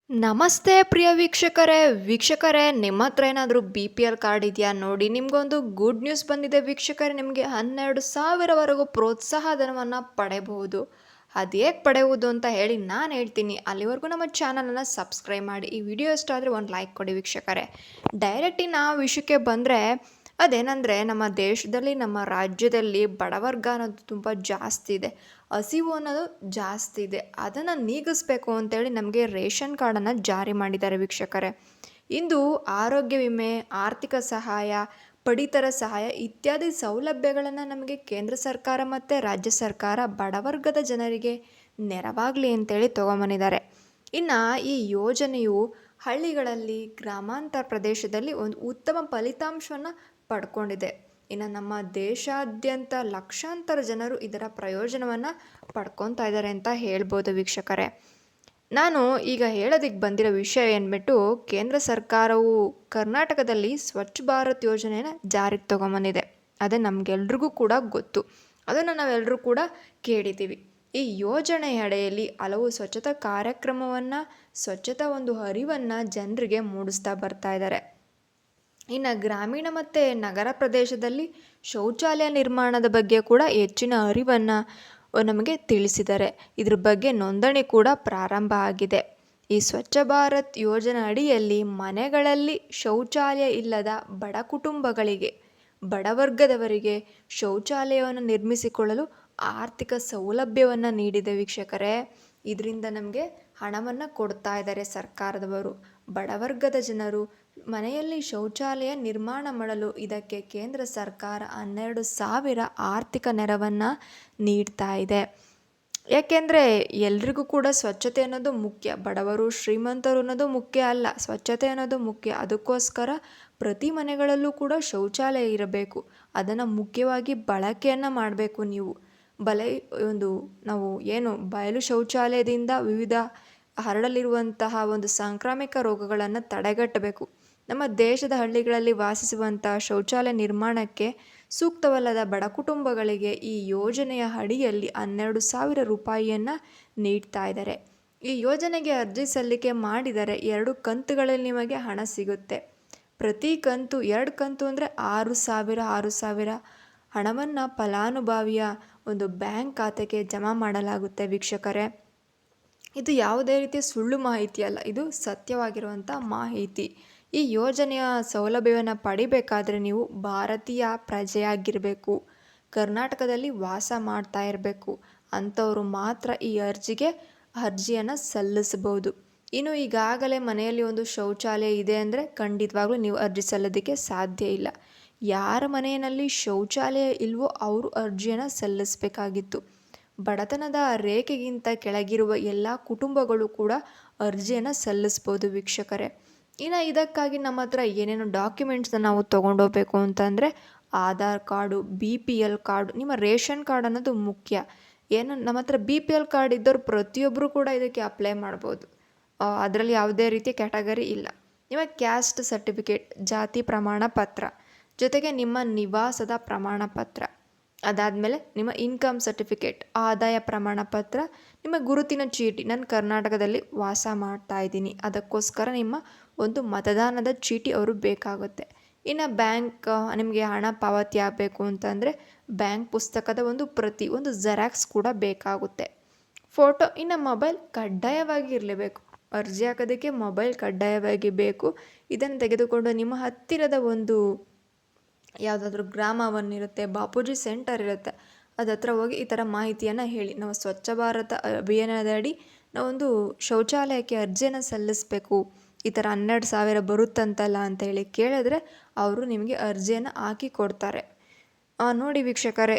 ನಮಸ್ತೆ ಪ್ರಿಯ ವೀಕ್ಷಕರೇ ನಿಮ್ಮ ಹತ್ರ ಏನಾದರೂ ಬಿ ಪಿ ಎಲ್ ಕಾರ್ಡ್ ಇದೆಯಾ ನೋಡಿ. ನಿಮಗೊಂದು ಗುಡ್ ನ್ಯೂಸ್ ಬಂದಿದೆ ವೀಕ್ಷಕರೇ. ನಿಮಗೆ 12,000ವರೆಗೂ ಪ್ರೋತ್ಸಾಹ ಧನವನ್ನು ಪಡೆಯಬಹುದು. ಅದು ಹೇಗೆ ಪಡೆಯುವುದು ಅಂತ ಹೇಳಿ ನಾನು ಹೇಳ್ತೀನಿ. ಅಲ್ಲಿವರೆಗೂ ನಮ್ಮ ಚಾನಲನ್ನು ಸಬ್ಸ್ಕ್ರೈಬ್ ಮಾಡಿ. ಈ ವಿಡಿಯೋ ಇಷ್ಟ ಆದರೆ ಒಂದು ಲೈಕ್ ಕೊಡಿ ವೀಕ್ಷಕರೇ. ಡೈರೆಕ್ಟ್ ನಾವು ವಿಷಯಕ್ಕೆ ಬಂದರೆ ಅದೇನೆಂದರೆ, ನಮ್ಮ ದೇಶದಲ್ಲಿ ನಮ್ಮ ರಾಜ್ಯದಲ್ಲಿ ಬಡವರ್ಗ ಅನ್ನೋದು ತುಂಬ ಜಾಸ್ತಿ ಇದೆ. ಹಸಿವು ಅನ್ನೋದು ಜಾಸ್ತಿ ಇದೆ. ಅದನ್ನು ನೀಗಿಸ್ಬೇಕು ಅಂತೇಳಿ ನಮಗೆ ರೇಷನ್ ಕಾರ್ಡನ್ನು ಜಾರಿ ಮಾಡಿದ್ದಾರೆ ವೀಕ್ಷಕರೇ. ಇಂದು ಆರೋಗ್ಯ ವಿಮೆ, ಆರ್ಥಿಕ ಸಹಾಯ, ಪಡಿತರ ಸಹಾಯ ಇತ್ಯಾದಿ ಸೌಲಭ್ಯಗಳನ್ನು ನಮಗೆ ಕೇಂದ್ರ ಸರ್ಕಾರ ಮತ್ತು ರಾಜ್ಯ ಸರ್ಕಾರ ಬಡವರ್ಗದ ಜನರಿಗೆ ನೆರವಾಗಲಿ ಅಂತೇಳಿ ತೊಗೊಂಬಂದಿದ್ದಾರೆ. ಇನ್ನು ಈ ಯೋಜನೆಯು ಹಳ್ಳಿಗಳಲ್ಲಿ, ಗ್ರಾಮಾಂತರ ಪ್ರದೇಶದಲ್ಲಿ ಒಂದು ಉತ್ತಮ ಫಲಿತಾಂಶವನ್ನು ಪಡ್ಕೊಂಡಿದೆ. ಇನ್ನು ನಮ್ಮ ದೇಶಾದ್ಯಂತ ಲಕ್ಷಾಂತರ ಜನರು ಇದರ ಪ್ರಯೋಜನವನ್ನು ಪಡ್ಕೊತಾ ಇದ್ದಾರೆ ಅಂತ ಹೇಳ್ಬೋದು ವೀಕ್ಷಕರೇ. ನಾನು ಈಗ ಹೇಳೋದಕ್ಕೆ ಬಂದಿರೋ ವಿಷಯ ಏನ್ಬಿಟ್ಟು, ಕೇಂದ್ರ ಸರ್ಕಾರವು ಕರ್ನಾಟಕದಲ್ಲಿ ಸ್ವಚ್ಛ ಭಾರತ್ ಯೋಜನೆಯನ್ನು ಜಾರಿಗೆ ತೊಗೊಂಬಂದಿದೆ. ಅದೇ ನಮಗೆಲ್ರಿಗೂ ಕೂಡ ಗೊತ್ತು. ಅದನ್ನು ನಾವೆಲ್ಲರೂ ಕೂಡ ಕೇಳಿದ್ದೀವಿ. ಈ ಯೋಜನೆಯ ಅಡಿಯಲ್ಲಿ ಹಲವು ಸ್ವಚ್ಛತಾ ಕಾರ್ಯಕ್ರಮವನ್ನು, ಸ್ವಚ್ಛತಾ ಒಂದು ಅರಿವನ್ನು ಜನರಿಗೆ ಮೂಡಿಸ್ತಾ ಬರ್ತಾ ಇದ್ದಾರೆ. ಇನ್ನು ಗ್ರಾಮೀಣ ಮತ್ತು ನಗರ ಪ್ರದೇಶದಲ್ಲಿ ಶೌಚಾಲಯ ನಿರ್ಮಾಣದ ಬಗ್ಗೆ ಕೂಡ ಹೆಚ್ಚಿನ ಅರಿವನ್ನು ನಮಗೆ ತಿಳಿಸಿದ್ದಾರೆ. ಇದ್ರ ಬಗ್ಗೆ ನೋಂದಣಿ ಕೂಡ ಪ್ರಾರಂಭ ಆಗಿದೆ. ಈ ಸ್ವಚ್ಛ ಭಾರತ್ ಯೋಜನೆ ಅಡಿಯಲ್ಲಿ ಮನೆಗಳಲ್ಲಿ ಶೌಚಾಲಯ ಇಲ್ಲದ ಬಡ ಕುಟುಂಬಗಳಿಗೆ, ಬಡವರ್ಗದವರಿಗೆ ಶೌಚಾಲಯವನ್ನು ನಿರ್ಮಿಸಿಕೊಳ್ಳಲು ಆರ್ಥಿಕ ಸೌಲಭ್ಯವನ್ನು ನೀಡಿದೆ ವೀಕ್ಷಕರೇ. ಇದರಿಂದ ನಮಗೆ ಹಣವನ್ನು ಕೊಡ್ತಾ ಇದ್ದಾರೆ ಸರ್ಕಾರದವರು. ಬಡವರ್ಗದ ಜನರು ಮನೆಯಲ್ಲಿ ಶೌಚಾಲಯ ನಿರ್ಮಾಣ ಮಾಡಲು ಇದಕ್ಕೆ ಕೇಂದ್ರ ಸರ್ಕಾರ 12,000 ಆರ್ಥಿಕ ನೆರವನ್ನು ನೀಡ್ತಾ ಇದೆ. ಯಾಕೆಂದರೆ ಎಲ್ರಿಗೂ ಕೂಡ ಸ್ವಚ್ಛತೆ ಅನ್ನೋದು ಮುಖ್ಯ. ಬಡವರು ಶ್ರೀಮಂತರು ಅನ್ನೋದು ಮುಖ್ಯ ಅಲ್ಲ, ಸ್ವಚ್ಛತೆ ಅನ್ನೋದು ಮುಖ್ಯ. ಅದಕ್ಕೋಸ್ಕರ ಪ್ರತಿ ಮನೆಗಳಲ್ಲೂ ಕೂಡ ಶೌಚಾಲಯ ಇರಬೇಕು. ಅದನ್ನು ಮುಖ್ಯವಾಗಿ ಬಳಕೆಯನ್ನು ಮಾಡಬೇಕು. ನೀವು ನಾವು ಏನು ಬಯಲು ಶೌಚಾಲಯದಿಂದ ವಿವಿಧ ಹರಡಲಿರುವಂತಹ ಒಂದು ಸಾಂಕ್ರಾಮಿಕ ರೋಗಗಳನ್ನು ತಡೆಗಟ್ಟಬೇಕು. ನಮ್ಮ ದೇಶದ ಹಳ್ಳಿಗಳಲ್ಲಿ ವಾಸಿಸುವಂಥ ಶೌಚಾಲಯ ನಿರ್ಮಾಣಕ್ಕೆ ಸೂಕ್ತವಲ್ಲದ ಬಡ ಕುಟುಂಬಗಳಿಗೆ ಈ ಯೋಜನೆಯ ಅಡಿಯಲ್ಲಿ 12,000 ರೂಪಾಯಿಯನ್ನು ನೀಡ್ತಾ ಇದ್ದಾರೆ. ಈ ಯೋಜನೆಗೆ ಅರ್ಜಿ ಸಲ್ಲಿಕೆ ಮಾಡಿದರೆ 2 ಕಂತುಗಳಲ್ಲಿ ನಿಮಗೆ ಹಣ ಸಿಗುತ್ತೆ. ಪ್ರತಿ ಕಂತು 2 ಕಂತು ಅಂದರೆ 6,000 ಹಣವನ್ನು ಫಲಾನುಭವಿಯ ಒಂದು ಬ್ಯಾಂಕ್ ಖಾತೆಗೆ ಜಮಾ ಮಾಡಲಾಗುತ್ತೆ ವೀಕ್ಷಕರೇ. ಇದು ಯಾವುದೇ ರೀತಿಯ ಸುಳ್ಳು ಮಾಹಿತಿ ಅಲ್ಲ, ಇದು ಸತ್ಯವಾಗಿರುವಂಥ ಮಾಹಿತಿ. ಈ ಯೋಜನೆಯ ಸೌಲಭ್ಯವನ್ನು ಪಡಿಬೇಕಾದ್ರೆ ನೀವು ಭಾರತೀಯ ಪ್ರಜೆಯಾಗಿರಬೇಕು, ಕರ್ನಾಟಕದಲ್ಲಿ ವಾಸ ಮಾಡ್ತಾ ಇರಬೇಕು. ಅಂಥವರು ಮಾತ್ರ ಈ ಅರ್ಜಿಯನ್ನು ಸಲ್ಲಿಸಬಹುದು. ಇನ್ನು ಈಗಾಗಲೇ ಮನೆಯಲ್ಲಿ ಒಂದು ಶೌಚಾಲಯ ಇದೆ ಅಂದರೆ ಖಂಡಿತವಾಗ್ಲೂ ನೀವು ಅರ್ಜಿ ಸಲ್ಲೋದಕ್ಕೆ ಸಾಧ್ಯ ಇಲ್ಲ. ಯಾರ ಮನೆಯಲ್ಲಿ ಶೌಚಾಲಯ ಇಲ್ವೋ ಅವರು ಅರ್ಜಿಯನ್ನು ಸಲ್ಲಿಸಬೇಕಾಗಿತ್ತು. ಬಡತನದ ರೇಖೆಗಿಂತ ಕೆಳಗಿರುವ ಎಲ್ಲ ಕುಟುಂಬಗಳು ಕೂಡ ಅರ್ಜಿಯನ್ನು ಸಲ್ಲಿಸ್ಬೋದು ವೀಕ್ಷಕರೇ. ಇನ್ನು ಇದಕ್ಕಾಗಿ ನಮ್ಮ ಹತ್ರ ಏನೇನು ಡಾಕ್ಯುಮೆಂಟ್ಸ್ನ ನಾವು ತೊಗೊಂಡೋಗ್ಬೇಕು ಅಂತಂದರೆ, ಆಧಾರ್ ಕಾರ್ಡು, BPL ಕಾರ್ಡು, ನಿಮ್ಮ ರೇಷನ್ ಕಾರ್ಡ್ ಅನ್ನೋದು ಮುಖ್ಯ. ನಮ್ಮ ಹತ್ರ BPL ಕಾರ್ಡ್ ಇದ್ದವರು ಪ್ರತಿಯೊಬ್ಬರು ಕೂಡ ಇದಕ್ಕೆ ಅಪ್ಲೈ ಮಾಡ್ಬೋದು. ಅದರಲ್ಲಿ ಯಾವುದೇ ರೀತಿಯ ಕ್ಯಾಟಗರಿ ಇಲ್ಲ. ನಿಮ್ಮ ಕ್ಯಾಸ್ಟ್ ಸರ್ಟಿಫಿಕೇಟ್, ಜಾತಿ ಪ್ರಮಾಣ ಪತ್ರ, ಜೊತೆಗೆ ನಿಮ್ಮ ನಿವಾಸದ ಪ್ರಮಾಣ ಪತ್ರ, ಅದಾದಮೇಲೆ ನಿಮ್ಮ ಇನ್ಕಮ್ ಸರ್ಟಿಫಿಕೇಟ್, ಆದಾಯ ಪ್ರಮಾಣ ಪತ್ರ, ನಿಮ್ಮ ಗುರುತಿನ ಚೀಟಿ, ನಾನು ಕರ್ನಾಟಕದಲ್ಲಿ ವಾಸ ಮಾಡ್ತಾ ಇದ್ದೀನಿ ಅದಕ್ಕೋಸ್ಕರ ನಿಮ್ಮ ಒಂದು ಮತದಾನದ ಚೀಟಿ ಅವರು ಬೇಕಾಗುತ್ತೆ. ಇನ್ನು ಬ್ಯಾಂಕ್ ನಿಮಗೆ ಹಣ ಪಾವತಿ ಆಗಬೇಕು ಅಂತಂದರೆ ಬ್ಯಾಂಕ್ ಪುಸ್ತಕದ ಒಂದು ಪ್ರತಿ, ಒಂದು ಜೆರಾಕ್ಸ್ ಕೂಡ ಬೇಕಾಗುತ್ತೆ. ಫೋಟೋ, ಇನ್ನು ಮೊಬೈಲ್ ಕಡ್ಡಾಯವಾಗಿ ಇರಲೇಬೇಕು. ಅರ್ಜಿ ಹಾಕೋದಕ್ಕೆ ಮೊಬೈಲ್ ಕಡ್ಡಾಯವಾಗಿ ಬೇಕು. ಇದನ್ನು ತೆಗೆದುಕೊಂಡು ನಿಮ್ಮ ಹತ್ತಿರದ ಒಂದು ಯಾವುದಾದ್ರೂ ಗ್ರಾಮವನ್ನಿರುತ್ತೆ, ಬಾಪೂಜಿ ಸೆಂಟರ್ ಇರುತ್ತೆ, ಅದತ್ರ ಹೋಗಿ ಈ ಥರ ಮಾಹಿತಿಯನ್ನು ಹೇಳಿ, ನಾವು ಸ್ವಚ್ಛ ಭಾರತ ಅಭಿಯಾನದಡಿ ನಾವೊಂದು ಶೌಚಾಲಯಕ್ಕೆ ಅರ್ಜಿಯನ್ನು ಸಲ್ಲಿಸಬೇಕು, ಈ ಥರ 12,000 ಬರುತ್ತಂತಲ್ಲ ಅಂತೇಳಿ ಕೇಳಿದ್ರೆ ಅವರು ನಿಮಗೆ ಅರ್ಜಿಯನ್ನು ಹಾಕಿ ಕೊಡ್ತಾರೆ. ನೋಡಿ ವೀಕ್ಷಕರೇ,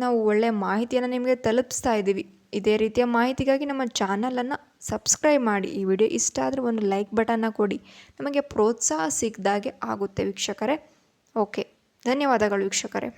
ನಾವು ಒಳ್ಳೆಯ ಮಾಹಿತಿಯನ್ನು ನಿಮಗೆ ತಲುಪಿಸ್ತಾ ಇದ್ದೀವಿ. ಇದೇ ರೀತಿಯ ಮಾಹಿತಿಗಾಗಿ ನಮ್ಮ ಚಾನಲನ್ನು ಸಬ್ಸ್ಕ್ರೈಬ್ ಮಾಡಿ. ಈ ವಿಡಿಯೋ ಇಷ್ಟ ಆದರೆ ಒಂದು ಲೈಕ್ ಬಟನ್ನ ಕೊಡಿ, ನಮಗೆ ಪ್ರೋತ್ಸಾಹ ಸಿಕ್ಕಿದಾಗೆ ಆಗುತ್ತೆ ವೀಕ್ಷಕರೇ. ಓಕೆ, ಧನ್ಯವಾದಗಳು ವೀಕ್ಷಕರೇ.